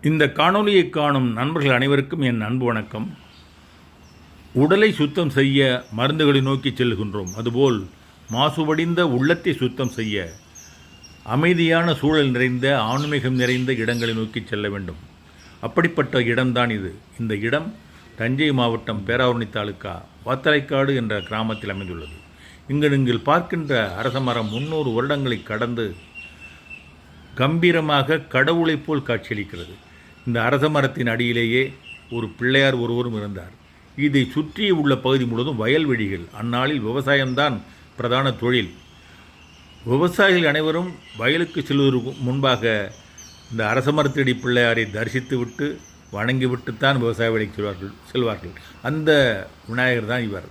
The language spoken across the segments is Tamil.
இந்த காணொளியை காணும் நண்பர்கள் அனைவருக்கும் என் அன்பு வணக்கம். உடலை சுத்தம் செய்ய மருந்துகளை நோக்கி செல்கின்றோம். அதுபோல் மாசுபடிந்த உள்ளத்தை சுத்தம் செய்ய அமைதியான சூழல் நிறைந்த ஆன்மீகம் நிறைந்த இடங்களை நோக்கி செல்ல வேண்டும். அப்படிப்பட்ட இடம்தான் இது. இந்த இடம் தஞ்சை மாவட்டம் பேராவூரணி தாலுக்கா வாத்தலைக்காடு என்ற கிராமத்தில் அமைந்துள்ளது. இங்கு நீங்கள் பார்க்கின்ற அரச மரம் 300 வருடங்களை கடந்து கம்பீரமாக கடவுளைப் போல் காட்சியளிக்கிறது. இந்த அரச மரத்தின் அடியிலேயே ஒரு பிள்ளையார் ஒருவரும் இருந்தார். இதை சுற்றி உள்ள பகுதி முழுவதும் வயல்வெளிகள். அந்நாளில் விவசாயம்தான் பிரதான தொழில். விவசாயிகள் அனைவரும் வயலுக்கு செல்வதற்கு முன்பாக இந்த அரச மரத்தடி பிள்ளையாரை தரிசித்துவிட்டு வணங்கிவிட்டுத்தான் விவசாய வேலைக்கு செல்வார்கள். அந்த விநாயகர் தான் இவர்.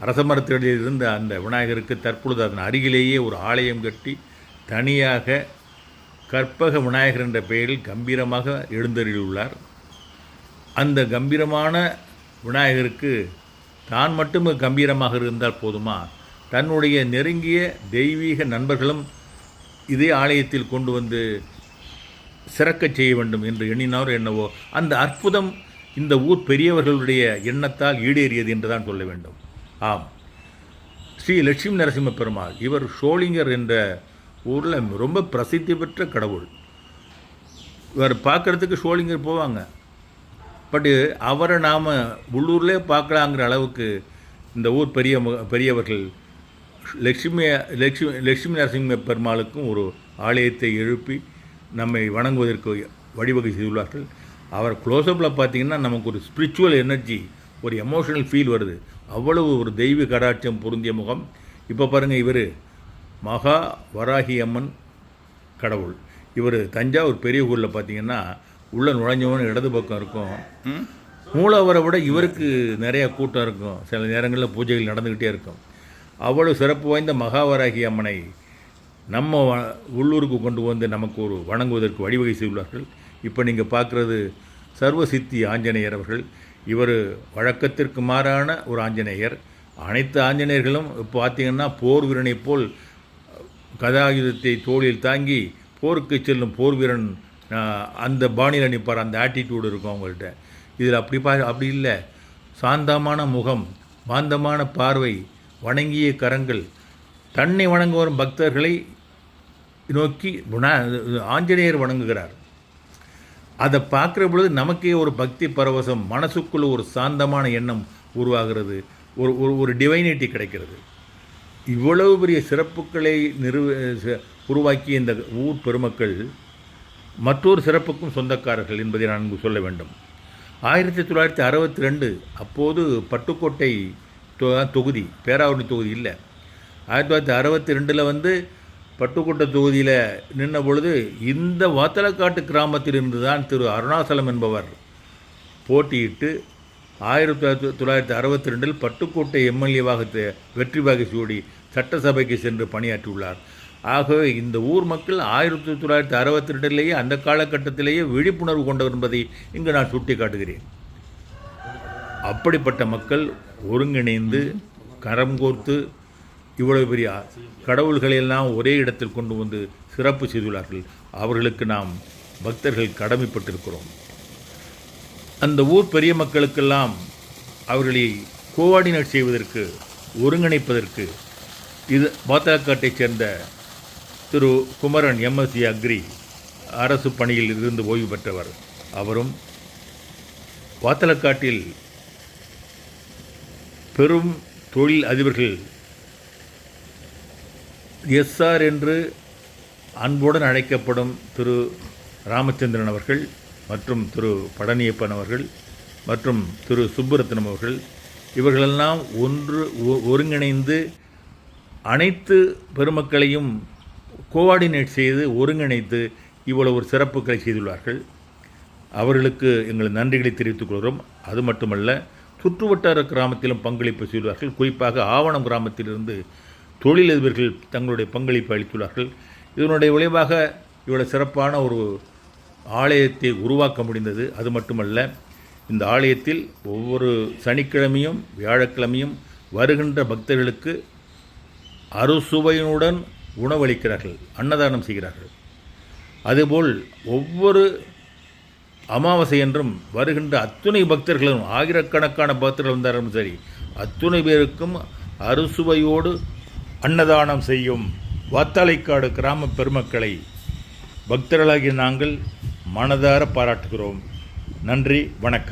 அரச மரத்தடியில் இருந்த அந்த விநாயகருக்கு தற்பொழுது அதன் அருகிலேயே ஒரு ஆலயம் கட்டி தனியாக கற்பக விநாயகர் என்ற பெயரில் கம்பீரமாக எழுந்தருளியுள்ளார். அந்த கம்பீரமான விநாயகருக்கு தான் மட்டும் கம்பீரமாக இருந்தால் போதுமா? தன்னுடைய நெருங்கிய தெய்வீக நண்பர்களும் இதே ஆலயத்தில் கொண்டு வந்து சிறக்கச் செய்ய வேண்டும் என்று எண்ணினார் என்னவோ அந்த அற்புதம் இந்த ஊர் பெரியவர்களுடைய எண்ணத்தால் ஈடேறியது என்று தான் சொல்ல வேண்டும். ஆம், ஸ்ரீ லட்சுமி நரசிம்ம பெருமாள் இவர் ஷோலிங்கர் என்ற ஊரில் ரொம்ப பிரசித்தி பெற்ற கடவுள். இவர் பார்க்குறதுக்கு ஷோலிங்கர் போவாங்க. பட்டு அவரை நாம் உள்ளூர்லேயே பார்க்கலாங்கிற அளவுக்கு இந்த ஊர் பெரியவர்கள் லட்சுமி நரசிம்ம பெருமாளுக்கும் ஒரு ஆலயத்தை எழுப்பி நம்மை வணங்குவதற்கு வழிவகை செய்துள்ளார்கள். அவர் க்ளோஸ்அப்பில் பார்த்திங்கன்னா நமக்கு ஒரு ஸ்பிரிச்சுவல் எனர்ஜி, ஒரு எமோஷனல் ஃபீல் வருது. அவ்வளவு ஒரு தெய்வ கடாட்சம் பொருந்திய முகம். இப்போ பாருங்கள், இவர் மகா வராகி அம்மன் கடவுள். இவர் தஞ்சாவூர் பெரிய ஊரில் பார்த்திங்கன்னா உள்ள நுழைஞ்சவனு இடது பக்கம் இருக்கும். மூலவரை விட இவருக்கு நிறையா கூட்டம் இருக்கும். சில நேரங்களில் பூஜைகள் நடந்துக்கிட்டே இருக்கும். அவ்வளவு சிறப்பு வாய்ந்த மகாவராகி அம்மனை நம்ம உள்ளூருக்கு கொண்டு வந்து நமக்கு ஒரு வணங்குவதற்கு வழிவகை செய்துள்ளார்கள். இப்போ நீங்கள் பார்க்குறது சர்வசித்தி ஆஞ்சநேயர் அவர்கள். இவர் வழக்கத்திற்கு மாறான ஒரு ஆஞ்சநேயர். அனைத்து ஆஞ்சநேயர்களும் இப்போ பார்த்திங்கன்னா போர் வீரனை போல் கதாயுதத்தை தோளில் தாங்கி போருக்கு செல்லும் போர் வீரன் அந்த பாணியில் நிற்பார். அந்த ஆட்டிடியூடு இருக்கும் அவங்கள்ட்ட. இதில் அப்படி இல்லை. சாந்தமான முகம், பாந்தமான பார்வை, வணங்கிய கரங்கள். தன்னை வணங்க வரும் பக்தர்களை நோக்கி ஆஞ்சநேயர் வணங்குகிறார். அதை பார்க்குற பொழுது நமக்கே ஒரு பக்தி பரவசம், மனசுக்குள்ள ஒரு சாந்தமான எண்ணம் உருவாகிறது. ஒரு டிவைனிட்டி கிடைக்கிறது. இவ்வளவு பெரிய சிறப்புகளை உருவாக்கிய இந்த ஊர் பெருமக்கள் மற்றொரு சிறப்புக்கும் சொந்தக்காரர்கள் என்பதை நான் சொல்ல வேண்டும். 1962 அப்போது பட்டுக்கோட்டை தொகுதி, பேராவூரணி தொகுதி இல்லை. 1962 பட்டுக்கோட்டை தொகுதியில் நின்ற பொழுது இந்த வாத்தலக்காட்டு கிராமத்திலிருந்து தான் திரு அருணாசலம் என்பவர் போட்டியிட்டு 1962 பட்டுக்கோட்டை எம்எல்ஏவாக வெற்றி வாகை சூடி சட்டசபைக்கு சென்று பணியாற்றியுள்ளார். ஆகவே இந்த ஊர் மக்கள் 1962 அந்த காலகட்டத்திலேயே விழிப்புணர்வு கொண்டவர் என்பதை இங்கு நான் சுட்டி காட்டுகிறேன். அப்படிப்பட்ட மக்கள் ஒருங்கிணைந்து கரம் கோர்த்து இவ்வளவு பெரிய கடவுள்களையெல்லாம் ஒரே இடத்தில் கொண்டு வந்து சிறப்பு செய்துள்ளார்கள். அவர்களுக்கு நாம் பக்தர்கள் கடமைப்பட்டிருக்கிறோம். அந்த ஊர் பெரிய மக்களுக்கெல்லாம் அவர்களை கோஆர்டினேட் செய்வதற்கு, ஒருங்கிணைப்பதற்கு இது வாத்தலக்காட்டைச் சேர்ந்த திரு குமரன் எம்எஸ்சி அக்ரி அரசு பணியில் இருந்து ஓய்வு பெற்றவர். அவரும் வாத்தலக்காட்டில் பெரும் தொழில் அதிபர்கள் எஸ்ஆர் என்று அன்புடன் அழைக்கப்படும் திரு ராமச்சந்திரன் அவர்கள் மற்றும் திரு பழனியப்பன் அவர்கள் மற்றும் திரு சுப்புரத்னம் அவர்கள், இவர்களெல்லாம் ஒருங்கிணைந்து அனைத்து பெருமக்களையும் கோஆர்டினேட் செய்து ஒருங்கிணைத்து இவ்வளவு ஒரு சிறப்புகளை செய்துள்ளார்கள். அவர்களுக்கு எங்கள் நன்றிகளை தெரிவித்துக் கொள்கிறோம். அது மட்டுமல்ல, சுற்றுவட்டார கிராமத்திலும் பங்களிப்பு செய்துள்ளார்கள். குறிப்பாக ஆவணம் கிராமத்திலிருந்து தொழிலதிபர்கள் தங்களுடைய பங்களிப்பு அளித்துள்ளார்கள். இதனுடைய விளைவாக இவ்வளவு சிறப்பான ஒரு ஆலயத்தை உருவாக்க முடிந்தது. அது மட்டுமல்ல, இந்த ஆலயத்தில் ஒவ்வொரு சனிக்கிழமையும் வியாழக்கிழமையும் வருகின்ற பக்தர்களுக்கு அறுசுவையினுடன் உணவளிக்கிறார்கள், அன்னதானம் செய்கிறார்கள். அதுபோல் ஒவ்வொரு அமாவாசை என்றும் வருகின்ற அத்துணை பக்தர்களும் ஆயிரக்கணக்கான பக்தர்கள் வந்தாலும் சரி அத்துணை பேருக்கும் அறுசுவையோடு அன்னதானம் செய்யும் வாத்தாலைக்காடு கிராம பெருமக்களை பக்தர்களாகிய நாங்கள் மனதார பாராட்டுகிறோம். நன்றி, வணக்கம்.